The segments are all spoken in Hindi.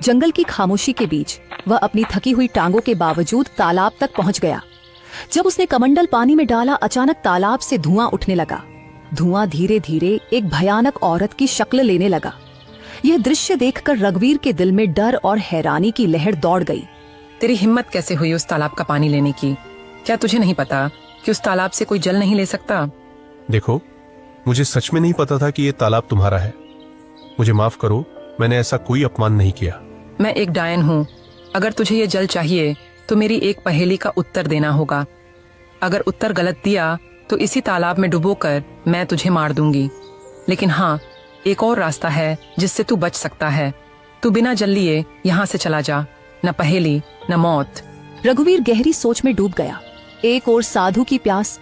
जंगल की खामोशी के बीच वह अपनी थकी हुई टांगों के बावजूद तालाब तक पहुंच गया। जब उसने कमंडल पानी में डाला, अचानक तालाब से धुआं उठने लगा। धुआं धीरे धीरे एक भयानक औरत की शक्ल लेने लगा। यह दृश्य देखकर रघुवीर के दिल में डर और हैरानी की लहर दौड़ गई। तेरी हिम्मत कैसे हुई उस तालाब का पानी लेने की? क्या तुझे नहीं पता कि उस तालाब से कोई जल नहीं ले सकता? देखो, मुझे सच में नहीं पता था कि ये तालाब तुम्हारा है। मुझे माफ करो, मैंने ऐसा कोई अपमान नहीं किया। मैं एक डायन हूँ। अगर तुझे ये जल चाहिए तो मेरी एक पहेली का उत्तर देना होगा। अगर उत्तर गलत दिया तो इसी तालाब में डुबोकर मैं तुझे मार दूंगी। लेकिन हाँ, एक और रास्ता है जिससे तू बच सकता है। तू बिना जल लिए यहाँ से चला जा। न पहेली न मौत। रघुवीर गहरी सोच में डूब गया। एक ओर साधु की प्यास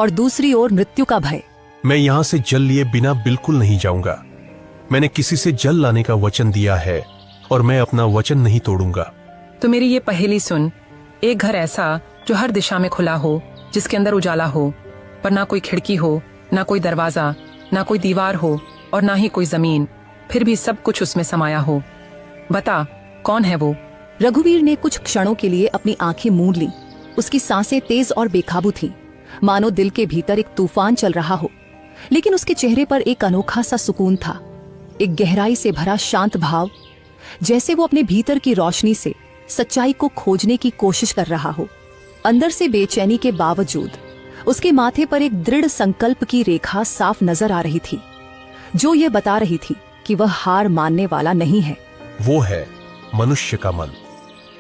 और दूसरी ओर मृत्यु का भय। मैं यहाँ से जल लिए बिना बिल्कुल नहीं जाऊंगा। मैंने किसी से जल लाने का वचन दिया है और मैं अपना वचन नहीं तोड़ूंगा। तो मेरी ये पहेली सुन। एक घर ऐसा जो हर दिशा में खुला हो, जिसके अंदर उजाला हो, पर ना कोई खिड़की हो, ना कोई दरवाजा, ना कोई दीवार हो और ना ही कोई जमीन, फिर भी सब कुछ उसमें समाया हो। बता, कौन है वो? रघुवीर ने कुछ क्षणों के लिए अपनी आंखें मूंद ली। उसकी सांसें तेज और बेकाबू थीं, मानो दिल के भीतर एक तूफान चल रहा हो। लेकिन उसके चेहरे पर एक अनोखा सा सुकून था, एक गहराई से भरा शांत भाव, जैसे वो अपने भीतर की रोशनी से सच्चाई को खोजने की कोशिश कर रहा हो। अंदर से बेचैनी के बावजूद उसके माथे पर एक दृढ़ संकल्प की रेखा साफ नजर आ रही थी, जो ये बता रही थी कि वह हार मानने वाला नहीं है। वो है मनुष्य का मन,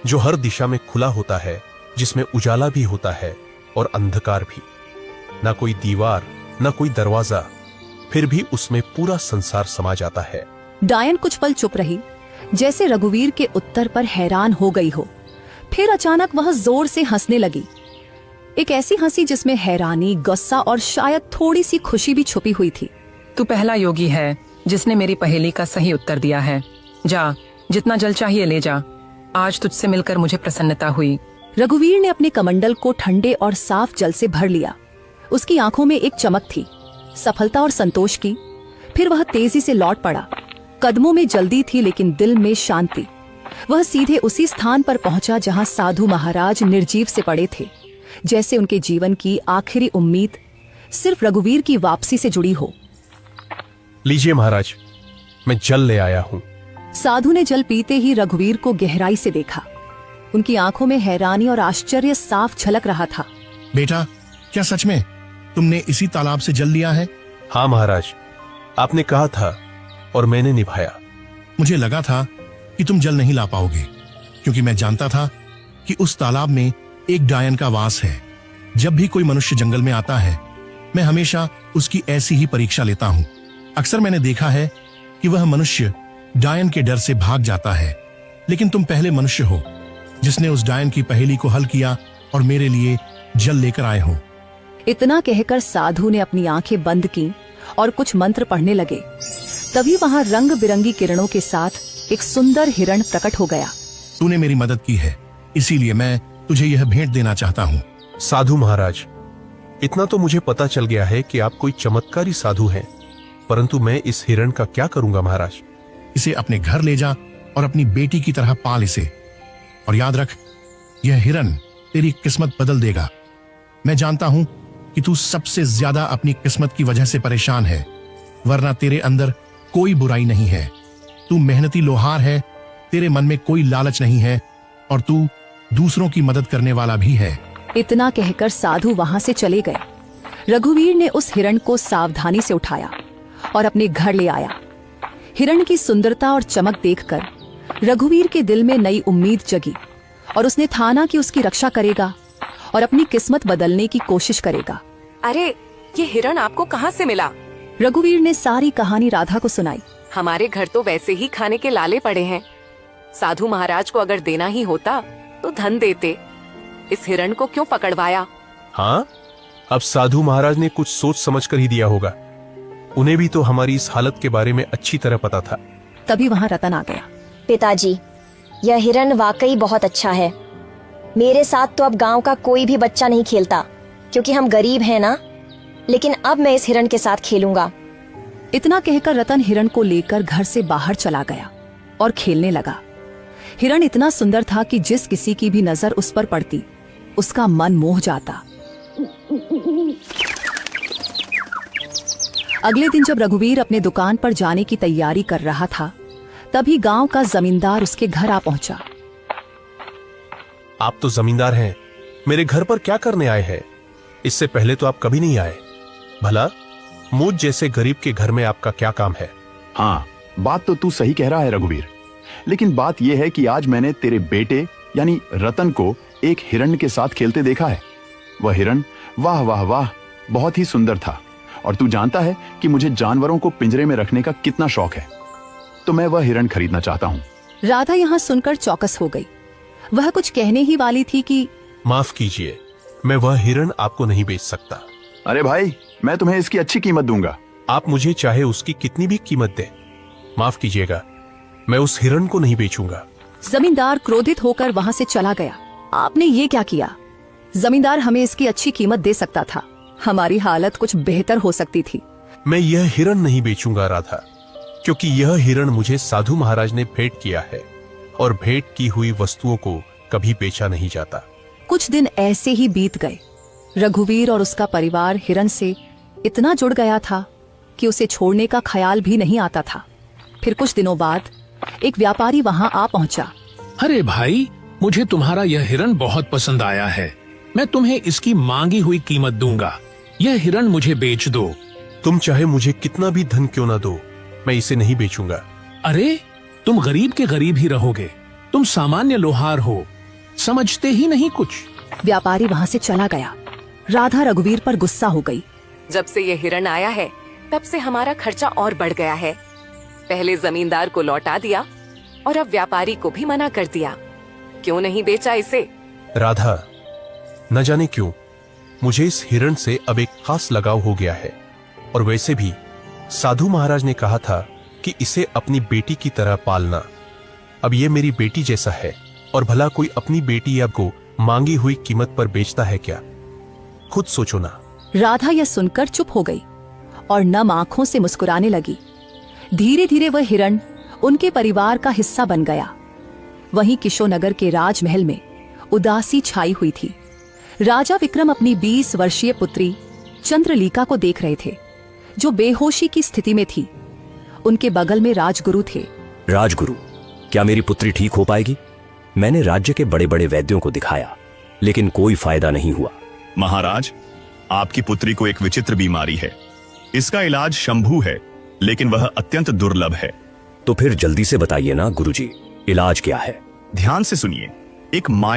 जो हर दिशा में खुला होता है, जिसमें उजाला भी होता है और अंधकार भी। ना कोई दीवार, ना कोई दरवाजा, फिर भी उसमें पूरा संसार समा जाता है। डायन कुछ पल चुप रही, जैसे रघुवीर के उत्तर पर हैरान हो गई हो। फिर अचानक वह जोर से हंसने लगी, एक ऐसी हंसी जिसमें हैरानी, गुस्सा और शायद थोड़ी सी खुशी भी छुपी हुई थी। तू पहला योगी है जिसने मेरी पहेली का सही उत्तर दिया है। जा, जितना जल चाहिए ले जा। आज तुझसे मिलकर मुझे प्रसन्नता हुई। रघुवीर ने अपने कमंडल को ठंडे और साफ जल से भर लिया। उसकी आंखों में एक चमक थी, सफलता और संतोष की। फिर वह तेजी से लौट पड़ा। कदमों में जल्दी थी लेकिन दिल में शांति। वह सीधे उसी स्थान पर पहुंचा जहां साधु महाराज निर्जीव से पड़े थे, जैसे उनके जीवन की आखिरी उम्मीद सिर्फ रघुवीर की वापसी से जुड़ी हो। लीजिए महाराज, मैं जल ले आया हूँ। साधु ने जल पीते ही रघुवीर को गहराई से देखा। उनकी आंखों में हैरानी और आश्चर्य साफ झलक रहा था। बेटा, क्या सच में तुमने इसी तालाब से जल लिया है? हाँ महाराज, आपने कहा था और मैंने निभाया। मुझे लगा था कि तुम जल नहीं ला पाओगे, क्योंकि मैं जानता था कि उस तालाब में एक डायन का वास है। जब भी कोई मनुष्य जंगल में आता है, मैं हमेशा उसकी ऐसी ही परीक्षा लेता हूँ। अक्सर मैंने देखा है कि वह मनुष्य डायन के डर से भाग जाता है, लेकिन तुम पहले मनुष्य हो जिसने उस डायन की पहेली को हल किया और मेरे लिए जल लेकर आए हो। इतना कहकर साधु ने अपनी आंखें बंद की और कुछ मंत्र पढ़ने लगे। तभी वहां रंग बिरंगी किरणों के साथ एक सुंदर हिरण प्रकट हो गया। तूने मेरी मदद की है, इसीलिए मैं तुझे यह भेंट देना चाहता हूँ। साधु महाराज, इतना तो मुझे पता चल गया है कि आप कोई चमत्कारी साधु हैं, परंतु मैं इस हिरण का क्या करूंगा महाराज? इसे अपने घर ले जा और अपनी बेटी की तरह पाल इसे। और याद रख, यह हिरण तेरी किस्मत बदल देगा। मैं जानता हूं कि तू सबसे ज्यादा अपनी किस्मत की वजह से परेशान है, वरना तेरे अंदर कोई बुराई नहीं है। तू मेहनती लोहार है, तेरे मन में कोई लालच नहीं है और तू दूसरों की मदद करने वाला भी है। इतना कहकर साधु वहां से चले गए। रघुवीर ने उस हिरण को सावधानी से उठाया और अपने घर ले आया। हिरण की सुंदरता और चमक देखकर रघुवीर के दिल में नई उम्मीद जगी और उसने ठाना कि उसकी रक्षा करेगा और अपनी किस्मत बदलने की कोशिश करेगा। अरे, ये हिरण आपको कहाँ से मिला? रघुवीर ने सारी कहानी राधा को सुनाई। हमारे घर तो वैसे ही खाने के लाले पड़े हैं। साधु महाराज को अगर देना ही होता तो धन देते। इस हिरण को क्यों पकड़वाया? हाँ, अब साधु महाराज ने कुछ सोच समझकर ही दिया होगा। उन्हें भी तो हमारी इस हालत के बारे में अच्छी तरह पता था। तभी वहां रतन आ गया। पिताजी, यह हिरण वाकई बहुत अच्छा है। मेरे साथ तो अब गांव का कोई भी बच्चा नहीं खेलता, क्योंकि हम गरीब हैं ना। लेकिन अब मैं इस हिरण के साथ खेलूंगा। इतना कहकर रतन हिरण को लेकर घर से बाहर चला गया और खेलने लगा। हिरण इतना सुंदर था कि जिस किसी की भी नजर उस पर पड़ती उसका मन मोह जाता। अगले दिन जब रघुवीर अपने दुकान पर जाने की तैयारी कर रहा था, तभी गांव का जमींदार उसके घर आ पहुंचा। आप तो जमींदार हैं, मेरे घर पर क्या करने आए हैं? इससे पहले तो आप कभी नहीं आए। भला मुझ जैसे गरीब के घर में आपका क्या काम है? हाँ, बात तो तू सही कह रहा है रघुवीर, लेकिन बात यह है कि आज मैंने तेरे बेटे यानी रतन को एक हिरण के साथ खेलते देखा है। वह हिरण वाह वाह वाह बहुत ही सुंदर था, और तू जानता है कि मुझे जानवरों को पिंजरे में रखने का कितना शौक है, तो मैं वह हिरण खरीदना चाहता हूँ। राधा यहाँ सुनकर चौकस हो गई। वह कुछ कहने ही वाली थी कि माफ कीजिए, मैं वह हिरण आपको नहीं बेच सकता। अरे भाई, मैं तुम्हें इसकी अच्छी कीमत दूंगा। आप मुझे चाहे उसकी कितनी भी कीमत दें, माफ कीजिएगा, मैं उस हिरण को नहीं बेचूंगा। जमींदार क्रोधित होकर वहां से चला गया। आपने ये क्या किया? जमींदार हमें इसकी अच्छी कीमत दे सकता था, हमारी हालत कुछ बेहतर हो सकती थी। मैं यह हिरण नहीं बेचूंगा राधा, क्योंकि यह हिरण मुझे साधु महाराज ने भेंट किया है, और भेंट की हुई वस्तुओं को कभी बेचा नहीं जाता। कुछ दिन ऐसे ही बीत गए। रघुवीर और उसका परिवार हिरण से इतना जुड़ गया था कि उसे छोड़ने का ख्याल भी नहीं आता था। फिर कुछ दिनों बाद एक व्यापारी वहां आ पहुंचा। अरे भाई, मुझे तुम्हारा यह हिरण बहुत पसंद आया है। मैं तुम्हें इसकी मांगी हुई कीमत दूंगा। यह हिरण मुझे बेच दो। तुम चाहे मुझे कितना भी धन क्यों ना दो, मैं इसे नहीं बेचूंगा। अरे, तुम गरीब के गरीब ही रहोगे। तुम सामान्य लोहार हो, समझते ही नहीं कुछ। व्यापारी वहां से चला गया। राधा रघुवीर पर गुस्सा हो गई। जब से ये हिरण आया है, तब से हमारा खर्चा और बढ़ गया है। पहले जमींदार को लौटा दिया और अब व्यापारी को भी मना कर दिया। क्यों नहीं बेचा इसे? राधा, न जाने क्यों मुझे इस हिरण से अब एक खास लगाव हो गया है, और वैसे भी साधु महाराज ने कहा था कि इसे अपनी बेटी की तरह पालना। अब ये मेरी बेटी जैसा है, और भला कोई अपनी बेटी अब को मांगी हुई कीमत पर बेचता है क्या? खुद सोचो ना। राधा यह सुनकर चुप हो गई और नम आंखों से मुस्कुराने लगी। धीरे धीरे वह हिरण उनके परिवार का हिस्सा बन गया। वहीं किशोनगर के राजमहल में उदासी छाई हुई थी। राजा विक्रम अपनी 20 वर्षीय पुत्री चंद्रलीका को देख रहे थे, जो बेहोशी की स्थिति में थी। उनके बगल में राजगुरु थे। राजगुरु, क्या मेरी पुत्री ठीक हो पाएगी? मैंने राज्य के बड़े बड़े वैद्यों को दिखाया, लेकिन कोई फायदा नहीं हुआ। महाराज, आपकी पुत्री को एक विचित्र बीमारी है। इसका इलाज शंभू है, लेकिन वह अत्यंत दुर्लभ है। तो फिर जल्दी से बताइए ना गुरुजी, इलाज क्या है? ध्यान से सुनिए। एक माया